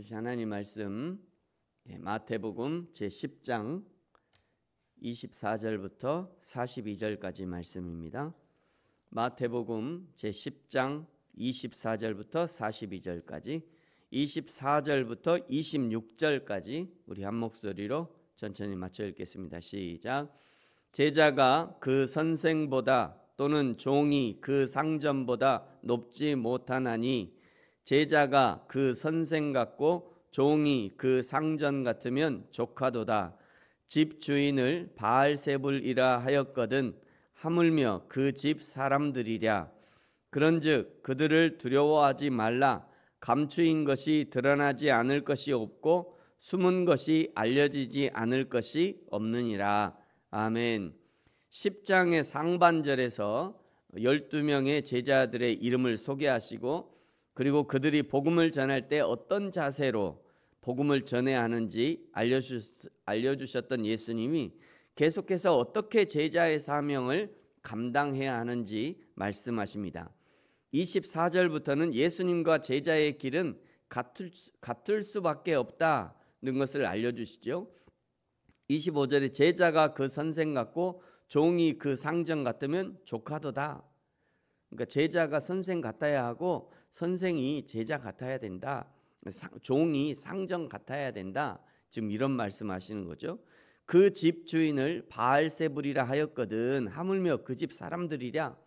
주신 하나님 말씀 마태복음 제10장 24절부터 42절까지 말씀입니다. 마태복음 제10장 24절부터 42절까지 24절부터 26절까지 우리 한 목소리로 천천히 맞춰 읽겠습니다. 시작. 제자가 그 선생보다 또는 종이 그 상전보다 높지 못하나니 제자가 그 선생 같고 종이 그 상전 같으면 조카도다. 집 주인을 바알세불이라 하였거든 하물며 그 집 사람들이랴. 그런즉 그들을 두려워하지 말라. 감추인 것이 드러나지 않을 것이 없고 숨은 것이 알려지지 않을 것이 없느니라. 아멘. 10장의 상반절에서 12명의 제자들의 이름을 소개하시고 그리고 그들이 복음을 전할 때 어떤 자세로 복음을 전해야 하는지 알려주셨던 예수님이 계속해서 어떻게 제자의 사명을 감당해야 하는지 말씀하십니다. 24절부터는 예수님과 제자의 길은 같을 수밖에 없다는 것을 알려주시죠. 25절에 제자가 그 선생 같고 종이 그 상전 같으면 조카도다. 그러니까 제자가 선생 같아야 하고 선생이 제자 같아야 된다. 종이 상전 같아야 된다. 지금 이런 말씀하시는 거죠. 그 집 주인을 바알세불이라 하였거든 하물며 그 집 사람들이랴.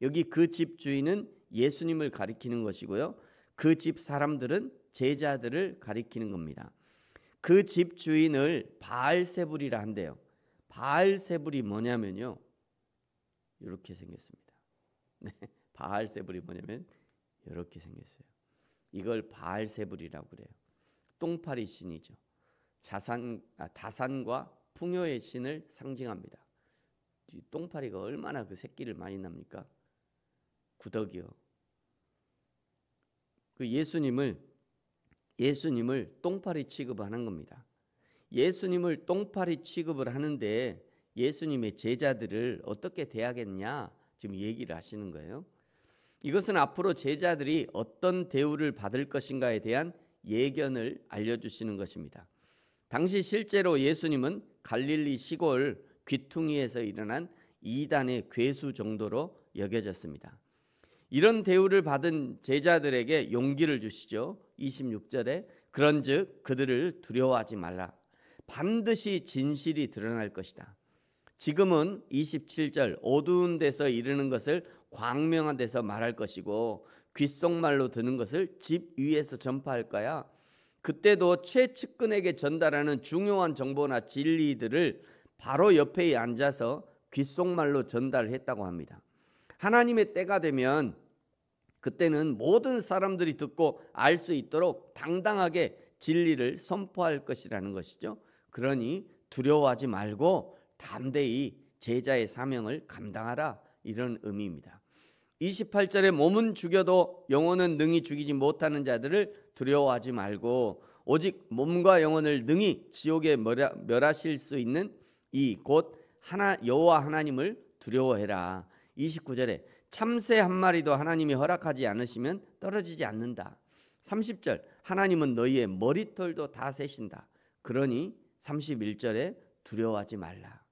여기 그 집 주인은 예수님을 가리키는 것이고요. 그 집 사람들은 제자들을 가리키는 겁니다. 그 집 주인을 바알세불이라 한대요. 바알세불이 뭐냐면요, 이렇게 생겼습니다. 네, 바알세불이 뭐냐면 이렇게 생겼어요. 이걸 바알세불이라고 그래요. 똥파리 신이죠. 다산과 풍요의 신을 상징합니다. 똥파리가 얼마나 그 새끼를 많이 납니까? 구더기요. 그 예수님을 똥파리 취급하는 겁니다. 예수님을 똥파리 취급을 하는데 예수님의 제자들을 어떻게 대하겠냐 지금 얘기를 하시는 거예요. 이것은 앞으로 제자들이 어떤 대우를 받을 것인가에 대한 예견을 알려주시는 것입니다. 당시 실제로 예수님은 갈릴리 시골 귀퉁이에서 일어난 이단의 괴수 정도로 여겨졌습니다. 이런 대우를 받은 제자들에게 용기를 주시죠. 26절에 그런즉 그들을 두려워하지 말라. 반드시 진실이 드러날 것이다. 지금은 27절 어두운 데서 이르는 것을 광명한 데서 말할 것이고 귓속말로 듣는 것을 집 위에서 전파할 거야. 그때도 최측근에게 전달하는 중요한 정보나 진리들을 바로 옆에 앉아서 귓속말로 전달했다고 합니다. 하나님의 때가 되면 그때는 모든 사람들이 듣고 알 수 있도록 당당하게 진리를 선포할 것이라는 것이죠. 그러니 두려워하지 말고 담대히 제자의 사명을 감당하라, 이런 의미입니다. 28절에 몸은 죽여도 영혼은 능히 죽이지 못하는 자들을 두려워하지 말고 오직 몸과 영혼을 능히 지옥에 멸하실 수 있는 이 곧 여호와 하나님을 두려워해라. 29절에 참새 한 마리도 하나님이 허락하지 않으시면 떨어지지 않는다. 30절 하나님은 너희의 머리털도 다 세신다. 그러니 31절에 두려워하지 말라.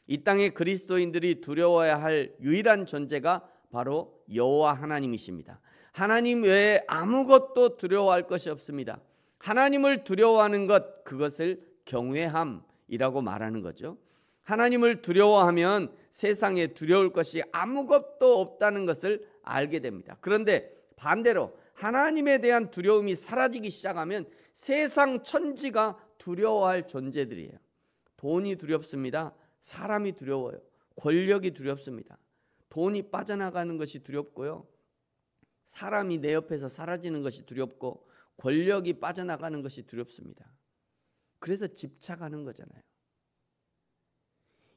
이 땅의 그리스도인들이 두려워해야 할 유일한 존재가 바로 여호와 하나님이십니다. 하나님 외에 아무것도 두려워할 것이 없습니다. 하나님을 두려워하는 것, 그것을 경외함이라고 말하는 거죠. 하나님을 두려워하면 세상에 두려울 것이 아무것도 없다는 것을 알게 됩니다. 그런데 반대로 하나님에 대한 두려움이 사라지기 시작하면 세상 천지가 두려워할 존재들이에요. 돈이 두렵습니다. 사람이 두려워요. 권력이 두렵습니다. 돈이 빠져나가는 것이 두렵고요. 사람이 내 옆에서 사라지는 것이 두렵고 권력이 빠져나가는 것이 두렵습니다. 그래서 집착하는 거잖아요.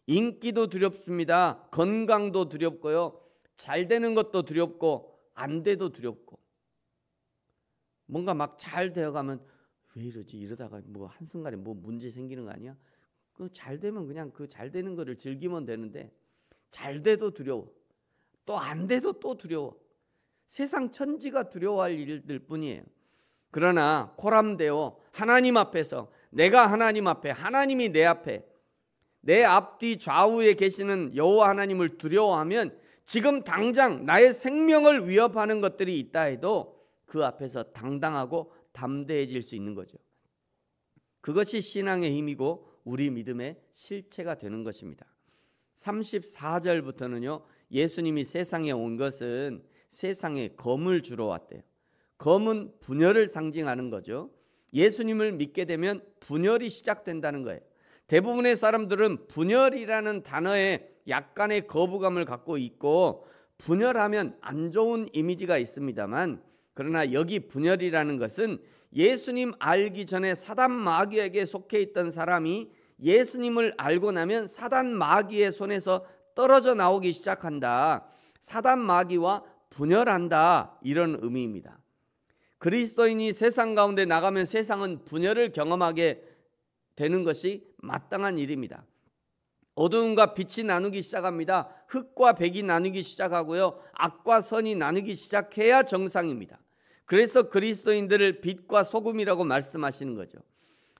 인기도 두렵습니다. 건강도 두렵고요. 잘 되는 것도 두렵고 안 돼도 두렵고 뭔가 막 잘 되어가면 왜 이러지? 이러다가 뭐 한순간에 뭐 문제 생기는 거 아니야? 그 잘 되면 그냥 그 잘 되는 거를 즐기면 되는데 잘 돼도 두려워. 또 안 돼도 또 두려워. 세상 천지가 두려워할 일들 뿐이에요. 그러나 코람데오 하나님 앞에서, 내가 하나님 앞에, 하나님이 내 앞에, 내 앞뒤 좌우에 계시는 여호와 하나님을 두려워하면 지금 당장 나의 생명을 위협하는 것들이 있다 해도 그 앞에서 당당하고 담대해질 수 있는 거죠. 그것이 신앙의 힘이고 우리 믿음의 실체가 되는 것입니다. 34절부터는요, 예수님이 세상에 온 것은 세상에 검을 주러 왔대요. 검은 분열을 상징하는 거죠. 예수님을 믿게 되면 분열이 시작된다는 거예요. 대부분의 사람들은 분열이라는 단어에 약간의 거부감을 갖고 있고, 분열하면 안 좋은 이미지가 있습니다만, 그러나 여기 분열이라는 것은 예수님 알기 전에 사단 마귀에게 속해 있던 사람이 예수님을 알고 나면 사단 마귀의 손에서 떨어져 나오기 시작한다, 사단 마귀와 분열한다, 이런 의미입니다. 그리스도인이 세상 가운데 나가면 세상은 분열을 경험하게 되는 것이 마땅한 일입니다. 어두움과 빛이 나누기 시작합니다. 흑과 백이 나누기 시작하고요, 악과 선이 나누기 시작해야 정상입니다. 그래서 그리스도인들을 빛과 소금이라고 말씀하시는 거죠.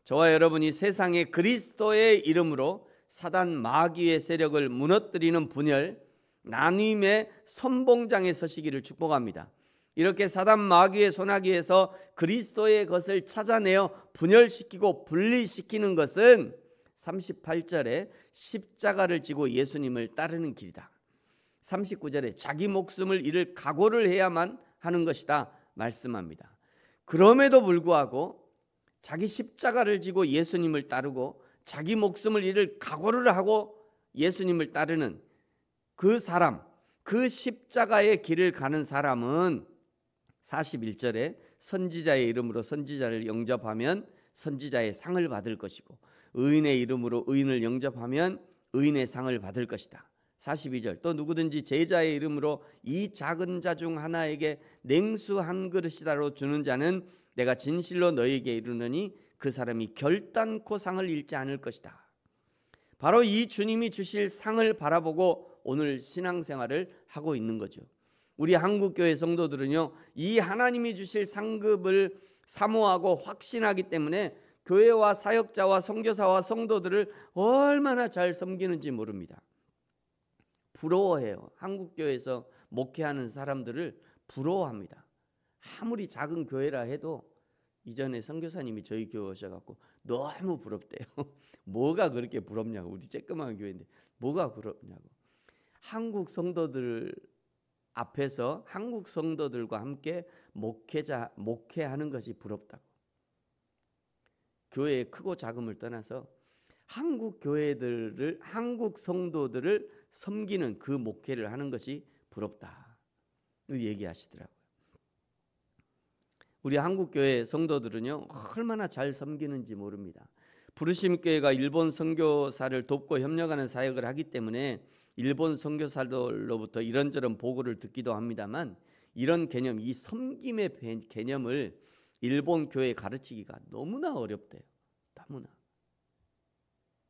저와 여러분이 세상에 그리스도의 이름으로 사단 마귀의 세력을 무너뜨리는 분열, 나눔의 선봉장에 서시기를 축복합니다. 이렇게 사단 마귀의 손아귀에서 그리스도의 것을 찾아내어 분열시키고 분리시키는 것은 38절에 십자가를 지고 예수님을 따르는 길이다. 39절에 자기 목숨을 잃을 각오를 해야만 하는 것이다 말씀합니다. 그럼에도 불구하고 자기 십자가를 지고 예수님을 따르고 자기 목숨을 잃을 각오를 하고 예수님을 따르는 그 사람, 그 십자가의 길을 가는 사람은 41절에 선지자의 이름으로 선지자를 영접하면 선지자의 상을 받을 것이고, 의인의 이름으로 의인을 영접하면 의인의 상을 받을 것이다. 42절, 또 누구든지 제자의 이름으로 이 작은 자 중 하나에게 냉수 한 그릇이다로 주는 자는 내가 진실로 너희에게 이르노니 그 사람이 결단코 상을 잃지 않을 것이다. 바로 이 주님이 주실 상을 바라보고 오늘 신앙생활을 하고 있는 거죠. 우리 한국교회 성도들은요, 이 하나님이 주실 상급을 사모하고 확신하기 때문에 교회와 사역자와 선교사와 성도들을 얼마나 잘 섬기는지 모릅니다. 부러워해요. 한국교회에서 목회하는 사람들을 부러워합니다. 아무리 작은 교회라 해도 이전에 선교사님이 저희 교회 오셔갖고 너무 부럽대요. 뭐가 그렇게 부럽냐고. 우리 쬐끄만 교회인데 뭐가 부럽냐고. 한국 성도들 앞에서 한국 성도들과 함께 목회하는 것이 부럽다고. 교회의 크고 작음을 떠나서 한국 교회들을, 한국 성도들을 섬기는 그 목회를 하는 것이 부럽다, 얘기하시더라고요. 우리 한국교회 성도들은요, 얼마나 잘 섬기는지 모릅니다. 부르심교회가 일본 선교사를 돕고 협력하는 사역을 하기 때문에 일본 선교사들로부터 이런저런 보고를 듣기도 합니다만, 이런 개념, 이 섬김의 개념을 일본 교회에 가르치기가 너무나 어렵대요. 너무나.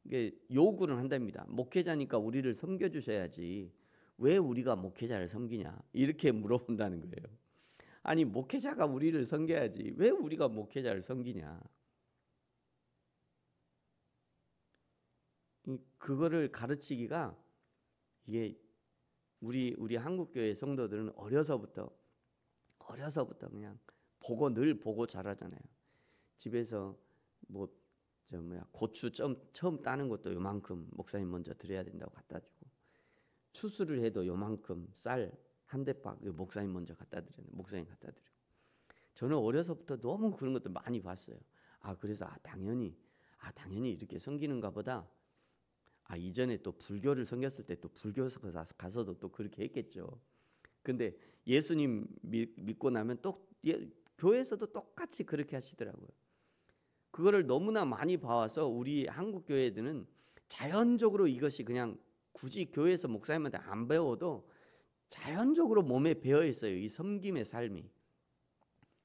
이게 요구는 한답니다. 목회자니까 우리를 섬겨주셔야지 왜 우리가 목회자를 섬기냐, 이렇게 물어본다는 거예요. 아니, 목회자가 우리를 섬겨야지 왜 우리가 목회자를 섬기냐. 그거를 가르치기가, 이게 우리 한국교회 성도들은 어려서부터 그냥 늘 보고 자라잖아요. 집에서 고추 처음 따는 것도 요만큼 목사님 먼저 드려야 된다고 갖다 주고, 추수를 해도 요만큼 쌀 한 대박 목사님 먼저 갖다 드려요. 목사님 갖다 드리고. 저는 어려서부터 너무 그런 것들 많이 봤어요. 그래서 당연히 이렇게 섬기는가 보다. 이전에 또 불교를 섬겼을 때 또 불교 가서도 또 그렇게 했겠죠. 근데 예수님 믿고 나면 또 교회에서도 똑같이 그렇게 하시더라고요. 그거를 너무나 많이 봐와서 우리 한국 교회들은 자연적으로 이것이 그냥 굳이 교회에서 목사님한테 안 배워도 자연적으로 몸에 배어 있어요, 이 섬김의 삶이.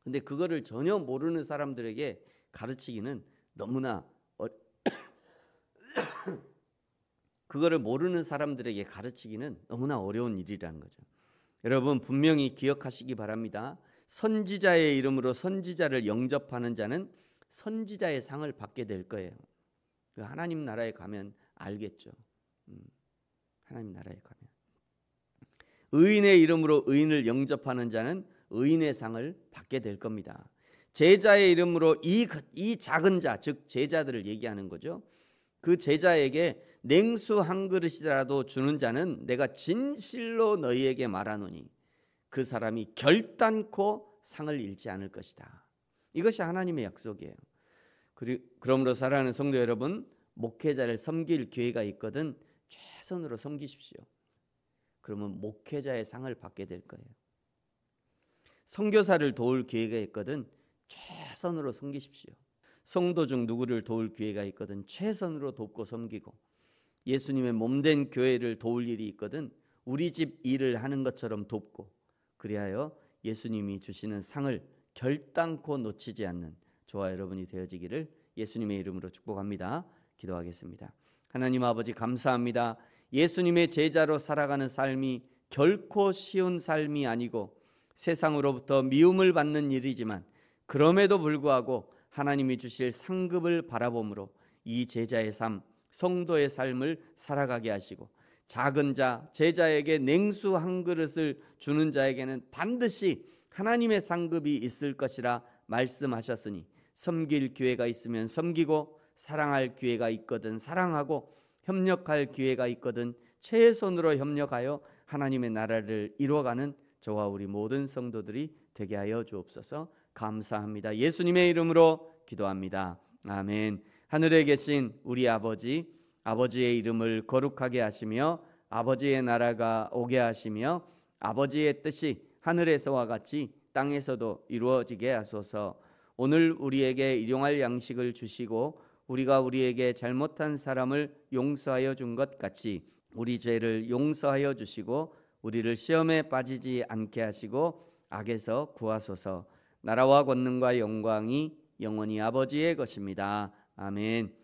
근데 그거를 전혀 모르는 사람들에게 가르치기는 너무나 그거를 모르는 사람들에게 가르치기는 너무나 어려운 일이라는 거죠. 여러분 분명히 기억하시기 바랍니다. 선지자의 이름으로 선지자를 영접하는 자는 선지자의 상을 받게 될 거예요. 하나님 나라에 가면 알겠죠. 하나님 나라에 가면 의인의 이름으로 의인을 영접하는 자는 의인의 상을 받게 될 겁니다. 제자의 이름으로 이 작은 자, 즉 제자들을 얘기하는 거죠. 그 제자에게 냉수 한 그릇이라도 주는 자는 내가 진실로 너희에게 말하노니 그 사람이 결단코 상을 잃지 않을 것이다. 이것이 하나님의 약속이에요. 그러므로 사랑하는 성도 여러분, 목회자를 섬길 기회가 있거든 최선으로 섬기십시오. 그러면 목회자의 상을 받게 될 거예요. 선교사를 도울 기회가 있거든 최선으로 섬기십시오. 성도 중 누구를 도울 기회가 있거든 최선으로 돕고 섬기고, 예수님의 몸된 교회를 도울 일이 있거든 우리 집 일을 하는 것처럼 돕고, 그리하여 예수님이 주시는 상을 결단코 놓치지 않는 저와 여러분이 되어지기를 예수님의 이름으로 축복합니다. 기도하겠습니다. 하나님 아버지, 감사합니다. 예수님의 제자로 살아가는 삶이 결코 쉬운 삶이 아니고 세상으로부터 미움을 받는 일이지만, 그럼에도 불구하고 하나님이 주실 상급을 바라봄으로 이 제자의 삶, 성도의 삶을 살아가게 하시고, 작은 자, 제자에게 냉수 한 그릇을 주는 자에게는 반드시 하나님의 상급이 있을 것이라 말씀하셨으니, 섬길 기회가 있으면 섬기고, 사랑할 기회가 있거든 사랑하고, 협력할 기회가 있거든 최선으로 협력하여 하나님의 나라를 이루어가는 저와 우리 모든 성도들이 되게 하여 주옵소서. 감사합니다. 예수님의 이름으로 기도합니다. 아멘. 하늘에 계신 우리 아버지, 아버지의 이름을 거룩하게 하시며 아버지의 나라가 오게 하시며 아버지의 뜻이 하늘에서와 같이 땅에서도 이루어지게 하소서. 오늘 우리에게 일용할 양식을 주시고 우리가 우리에게 잘못한 사람을 용서하여 준 것 같이 우리 죄를 용서하여 주시고 우리를 시험에 빠지지 않게 하시고 악에서 구하소서. 나라와 권능과 영광이 영원히 아버지의 것입니다. 아멘.